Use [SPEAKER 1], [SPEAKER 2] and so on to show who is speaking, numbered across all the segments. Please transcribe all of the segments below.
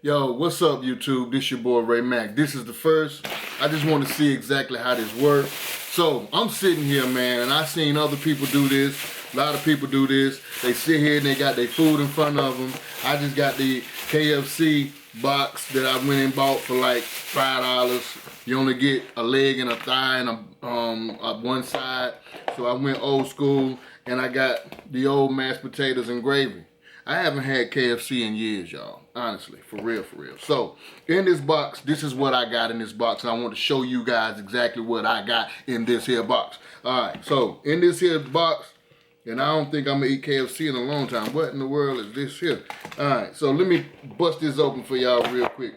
[SPEAKER 1] Yo, what's up, YouTube? This your boy Ray Mack. This is the first. I just want to see exactly how this works. So I'm sitting here, man, and I seen other people do this. A lot of people do this. They sit here and they got their food in front of them. I just got the KFC box that I went and bought for like $5. You only get a leg and a thigh and a one side. So I went old school and I got the old mashed potatoes and gravy. I haven't had KFC in years, y'all. Honestly, for real, for real. So, in this box, this is what I got in this box. And I want to show you guys exactly what I got in this here box. Alright, so, in this here box, and I don't think I'm going to eat KFC in a long time. What in the world is this here? Alright, so let me bust this open for y'all real quick.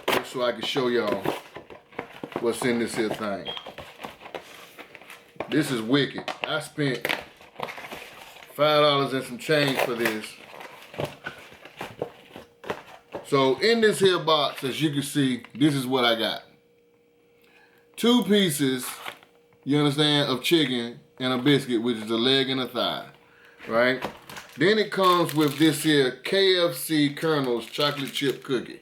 [SPEAKER 1] Just so I can show y'all what's in this here thing. This is wicked. I spent $5 and some change for this. So in this here box, as you can see, this is what I got. 2 pieces, you understand, of chicken and a biscuit, which is a leg and a thigh, right? Then it comes with this here KFC Colonel's chocolate chip cookie.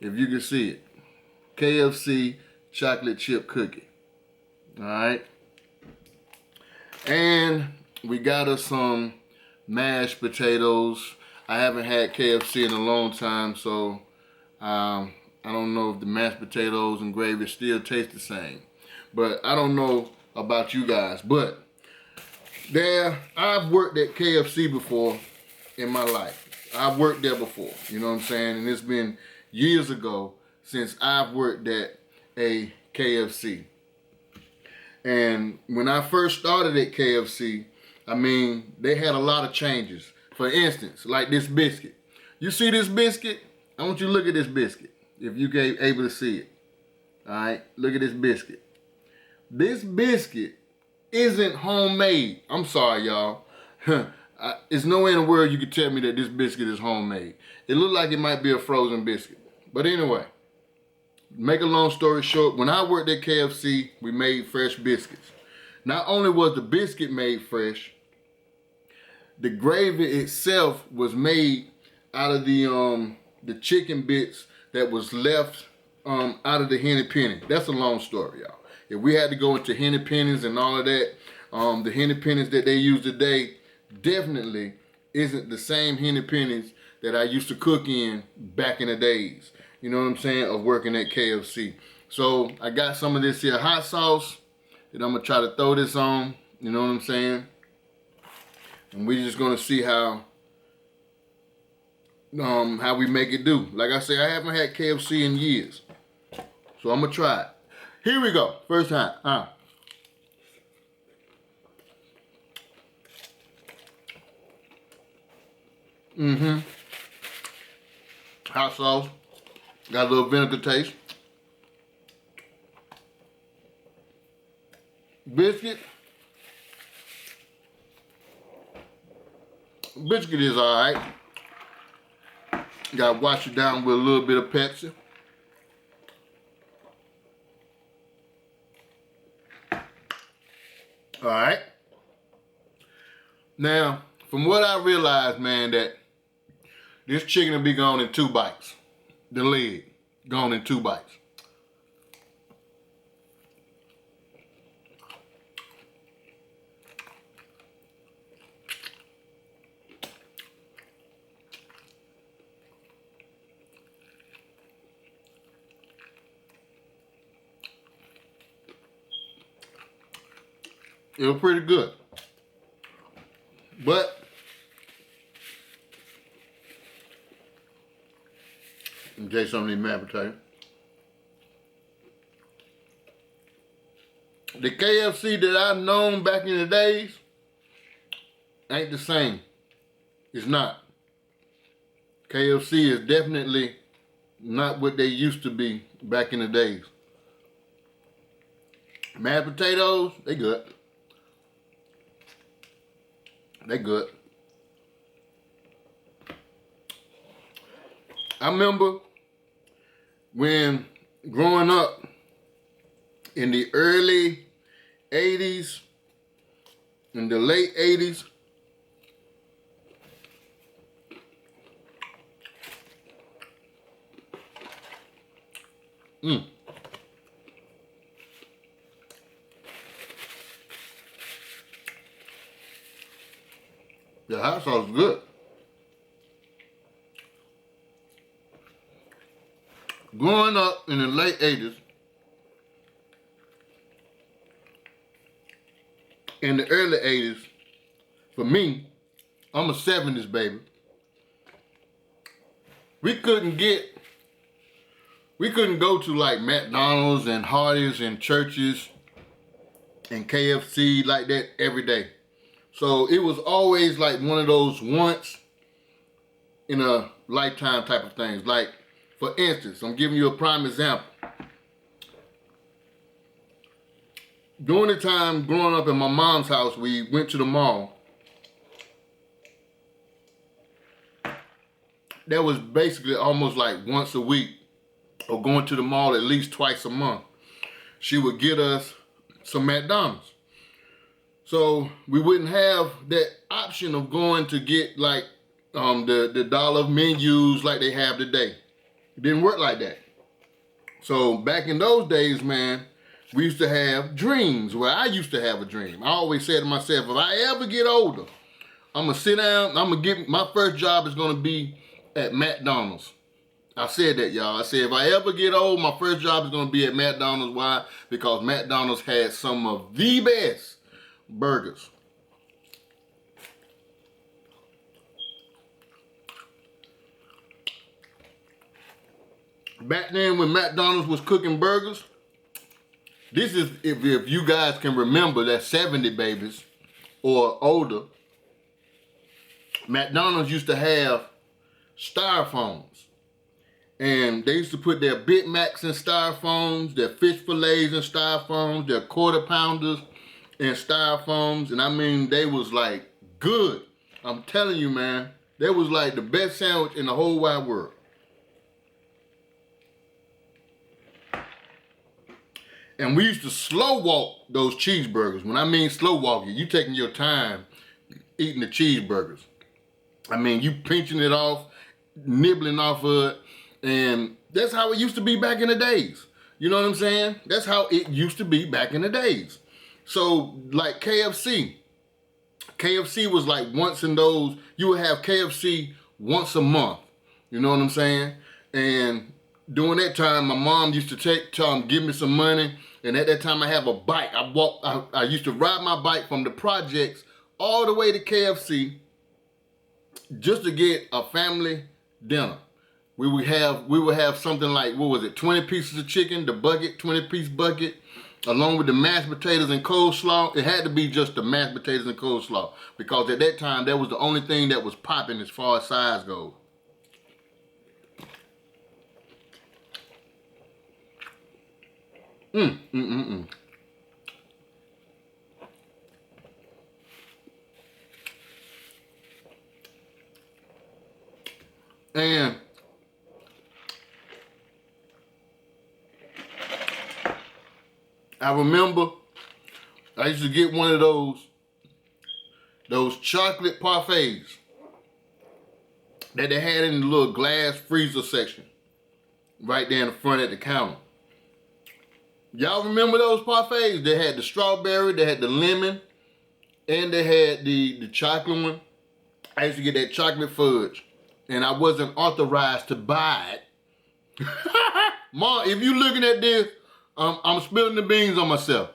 [SPEAKER 1] If you can see it. KFC chocolate chip cookie. Alright. And we got us some mashed potatoes. I haven't had KFC in a long time, so I don't know if the mashed potatoes and gravy still taste the same. But I don't know about you guys. But I've worked at KFC before in my life. I've worked there before, you know what I'm saying? And it's been years ago since I've worked at a KFC. And when I first started at KFC, I mean, they had a lot of changes. For instance, like this biscuit. You see this biscuit? I want you to look at this biscuit, if you able to see it. All right, look at this biscuit. This biscuit isn't homemade. I'm sorry, y'all. There's no way in the world you could tell me that this biscuit is homemade. It looked like it might be a frozen biscuit. But anyway, make a long story short, when I worked at KFC, we made fresh biscuits. Not only was the biscuit made fresh, the gravy itself was made out of the chicken bits that was left out of the henny penny. That's a long story, y'all. If we had to go into henny pennies and all of that, the henny pennies that they use today definitely isn't the same henny pennies that I used to cook in back in the days. You know what I'm saying? Of working at KFC. So I got some of this here hot sauce that I'm gonna try to throw this on. You know what I'm saying? And we're just gonna see how we make it do. Like I say, I haven't had KFC in years, so I'm gonna try it. Here we go, first time. Hot sauce, got a little vinegar taste. Biscuit is all right. Gotta wash it down with a little bit of Pepsi. All right. Now, from what I realized, man, that this chicken will be gone in 2 bites. The leg, gone in 2 bites. It was pretty good. But let me tell you something, mashed potato. The KFC that I've known back in the days ain't the same. It's not. KFC is definitely not what they used to be back in the days. Mashed potatoes, they good. They good. I remember when growing up in the early 80s, in the late 80s, The hot sauce is good. Growing up in the late 80s, in the early 80s, for me, I'm a 70s baby. We couldn't go to like McDonald's and Hardee's and Church's and KFC like that every day. So it was always like one of those once in a lifetime type of things. Like, for instance, I'm giving you a prime example. During the time growing up in my mom's house, we went to the mall. That was basically almost like once a week, or going to the mall at least twice a month. She would get us some McDonald's. So we wouldn't have that option of going to get like the dollar menus like they have today. It didn't work like that. So back in those days, man, we used to have dreams. Well, I used to have a dream. I always said to myself, if I ever get older, I'm gonna sit down, my first job is gonna be at McDonald's. I said that, y'all. I said, if I ever get old, my first job is gonna be at McDonald's. Why? Because McDonald's had some of the best burgers. Back then when McDonald's was cooking burgers, this is, if you guys can remember, that 70 babies or older, McDonald's used to have styrofoams. And they used to put their Big Macs in styrofoams, their fish fillets in styrofoams, their quarter pounders in styrofoams. And I mean, they was like good. I'm telling you, man, they was like the best sandwich in the whole wide world. And we used to slow walk those cheeseburgers. When I mean slow walking, you taking your time eating the cheeseburgers. I mean, you pinching it off, nibbling off of it. And that's how it used to be back in the days. You know what I'm saying? That's how it used to be back in the days. So, like KFC. KFC was like once in those, you would have KFC once a month. You know what I'm saying? And during that time, my mom used to give me some money. And at that time, I have a bike. I used to ride my bike from the projects all the way to KFC just to get a family dinner. We would have something like, what was it, 20 pieces of chicken, the bucket, 20-piece bucket, along with the mashed potatoes and coleslaw. It had to be just the mashed potatoes and coleslaw, because at that time, that was the only thing that was popping as far as size goes. And I remember I used to get one of those chocolate parfaits that they had in the little glass freezer section right there in the front at the counter. Y'all remember those parfaits? They had the strawberry, they had the lemon, and they had the chocolate one. I used to get that chocolate fudge, and I wasn't authorized to buy it. Mom, if you looking at this, I'm spilling the beans on myself.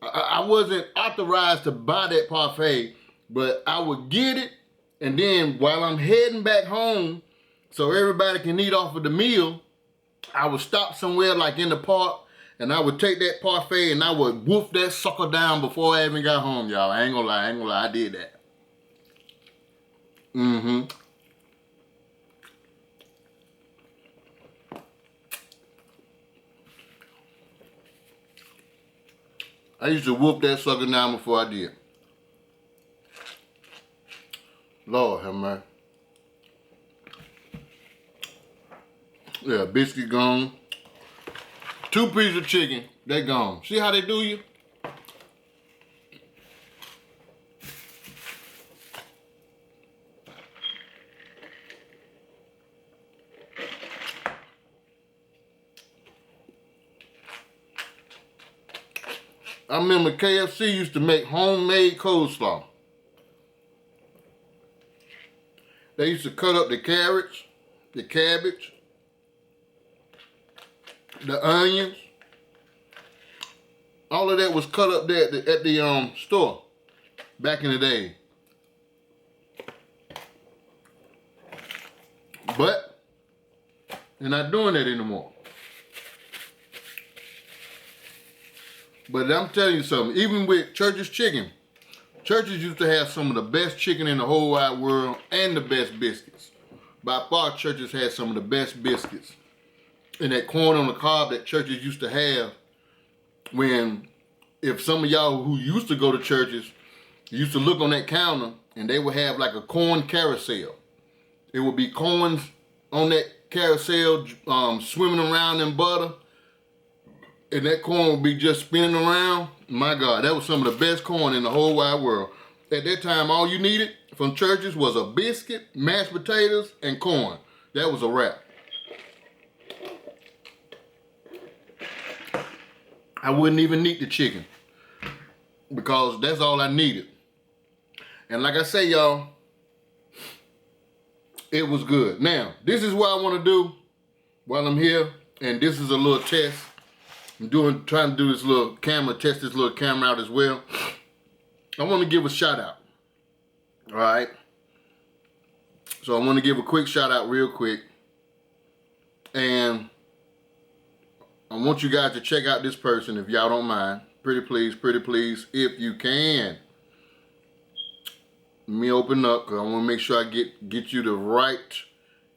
[SPEAKER 1] I wasn't authorized to buy that parfait, but I would get it, and then while I'm heading back home, so everybody can eat off of the meal, I would stop somewhere like in the park, and I would take that parfait and I would wolf that sucker down before I even got home, y'all. I ain't gonna lie, I did that. I used to whoop that sucker down before I did. Lord have mercy. Yeah, biscuit gone. 2 pieces of chicken, they gone. See how they do you? I remember KFC used to make homemade coleslaw. They used to cut up the carrots, the cabbage, the onions. All of that was cut up there at the store back in the day. But they're not doing that anymore. But I'm telling you something, even with Church's Chicken, Church's used to have some of the best chicken in the whole wide world and the best biscuits. By far, Church's had some of the best biscuits. And that corn on the cob that Church's used to have, if some of y'all who used to go to Church's used to look on that counter and they would have like a corn carousel. It would be corns on that carousel swimming around in butter. And that corn would be just spinning around. My God, that was some of the best corn in the whole wide world. At that time, all you needed from Church's was a biscuit, mashed potatoes, and corn. That was a wrap. I wouldn't even need the chicken because that's all I needed. And like I say, y'all, it was good. Now, this is what I want to do while I'm here, and this is a little test. I'm trying to do this little camera, test this little camera out as well. I want to give a shout out. All right. So I want to give a quick shout out real quick. And I want you guys to check out this person if y'all don't mind. Pretty please, if you can. Let me open up because I want to make sure I get you the right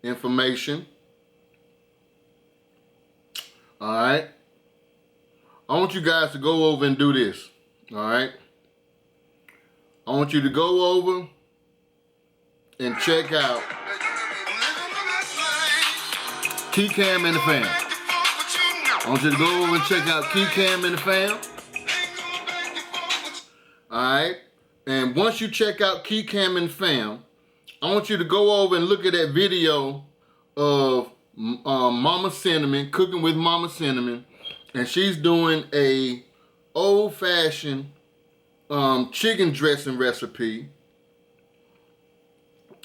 [SPEAKER 1] information. All right. I want you guys to go over and do this. All right. I want you to go over and check out Kcam and the Fam. I want you to go over and check out Kcam and the Fam. All right. And once you check out Kcam and the Fam, I want you to go over and look at that video of Mama Cinnamon, cooking with Mama Cinnamon. And she's doing a old-fashioned chicken dressing recipe.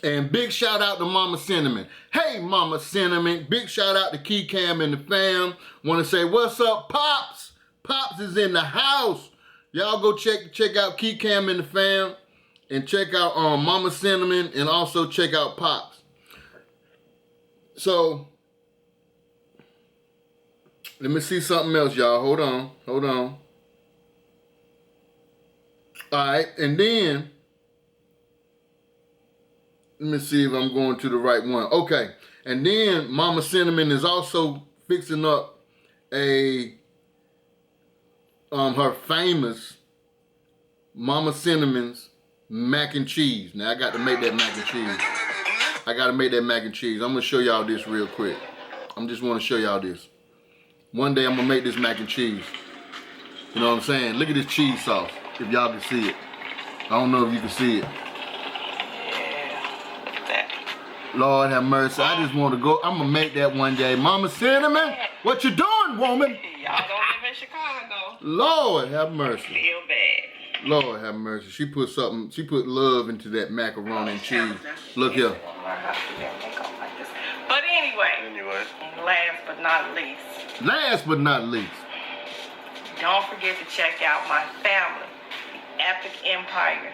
[SPEAKER 1] And big shout out to Mama Cinnamon. Hey, Mama Cinnamon. Big shout out to Kcam and the Fam. Want to say, what's up, Pops? Pops is in the house. Y'all go check out Kcam and the Fam. And check out Mama Cinnamon. And also check out Pops. So, let me see something else, y'all. Hold on. All right, and then let me see if I'm going to the right one. Okay, and then Mama Cinnamon is also fixing up her famous Mama Cinnamon's mac and cheese. Now I got to make that mac and cheese. I'm gonna show y'all this real quick. I just want to show y'all this. One day I'm gonna make this mac and cheese. You know what I'm saying? Look at this cheese sauce, if y'all can see it. I don't know if you can see it. Lord have mercy, I just want to go. I'm gonna make that one day. Mama Cinnamon, what you doing, woman?
[SPEAKER 2] Y'all don't live in Chicago.
[SPEAKER 1] Lord have mercy.
[SPEAKER 2] Feel bad.
[SPEAKER 1] Lord have mercy. She put love into that macaroni and cheese. Look here.
[SPEAKER 2] But anyway, last but not least, don't forget to check out my family, Epic Empire.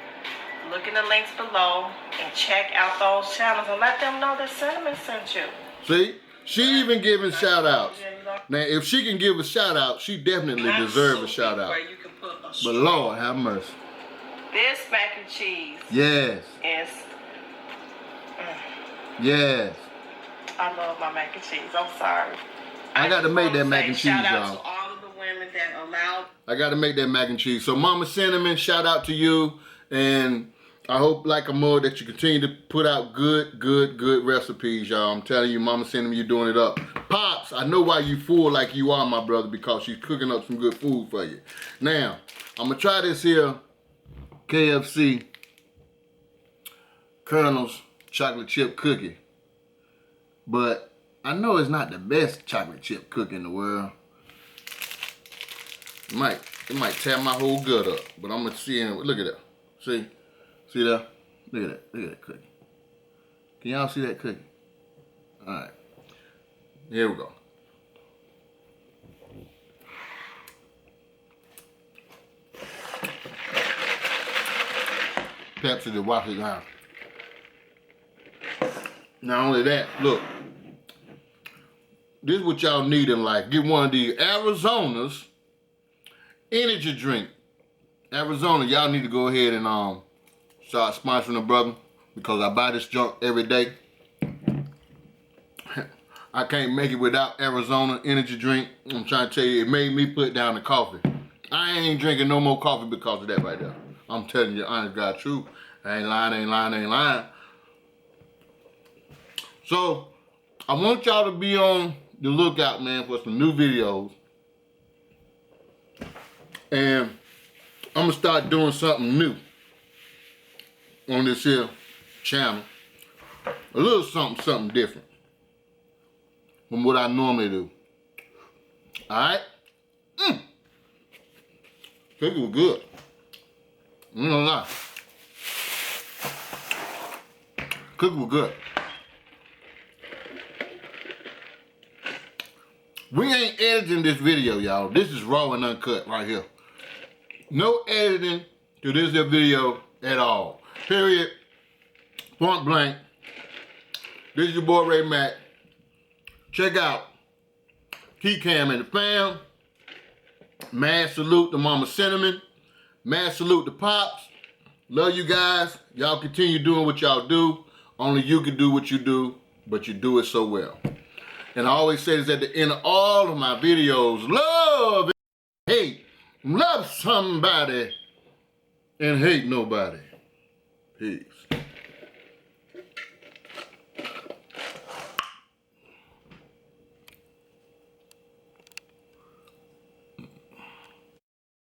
[SPEAKER 2] Look in the links below and check out those channels and let them know that Cinnamon sent you.
[SPEAKER 1] See? She even giving shout outs. Now, if she can give a shout out, she definitely deserves a shout out. But Lord have mercy.
[SPEAKER 2] This mac and cheese.
[SPEAKER 1] Yes.
[SPEAKER 2] Is.
[SPEAKER 1] Yes.
[SPEAKER 2] I love my mac and cheese. I'm sorry.
[SPEAKER 1] I got to make that mac and cheese, y'all.
[SPEAKER 2] Shout out to all of the women that allowed.
[SPEAKER 1] I got to make that mac and cheese. So Mama Cinnamon, shout out to you. And I hope, like a mug, that you continue to put out good recipes, y'all. I'm telling you, Mama Cinnamon, you're doing it up. Pops, I know why you full like you are, my brother, because she's cooking up some good food for you. Now, I'm going to try this here KFC Colonel's chocolate chip cookie. But I know it's not the best chocolate chip cookie in the world. Mike, It might tear my whole gut up. But I'm gonna see it. Look at that. See? See that? Look at that. Look at that cookie. Can y'all see that cookie? Alright. Here we go. Pepsi to wash it down. Not only that, look. This is what y'all need in life. Get one of these Arizona's energy drink. Arizona, y'all need to go ahead and start sponsoring the brother because I buy this junk every day. I can't make it without Arizona energy drink. I'm trying to tell you, it made me put down the coffee. I ain't drinking no more coffee because of that right there. I'm telling you, honest God truth. I ain't lying, ain't lying, ain't lying. So, I want y'all to be on the lookout, man, for some new videos. And I'm going to start doing something new on this here channel. A little something different from what I normally do. Alright? Cookie was good. I'm not gonna lie. Cookie was good. We ain't editing this video, y'all. This is raw and uncut right here. No editing to this here video at all. Period. Point blank. This is your boy Ray Mack. Check out Key Cam and the fam. Mad salute to Mama Cinnamon. Mad salute to Pops. Love you guys. Y'all continue doing what y'all do. Only you can do what you do, but you do it so well. And I always say this at the end of all of my videos. Love and hate. Love somebody and hate nobody. Peace.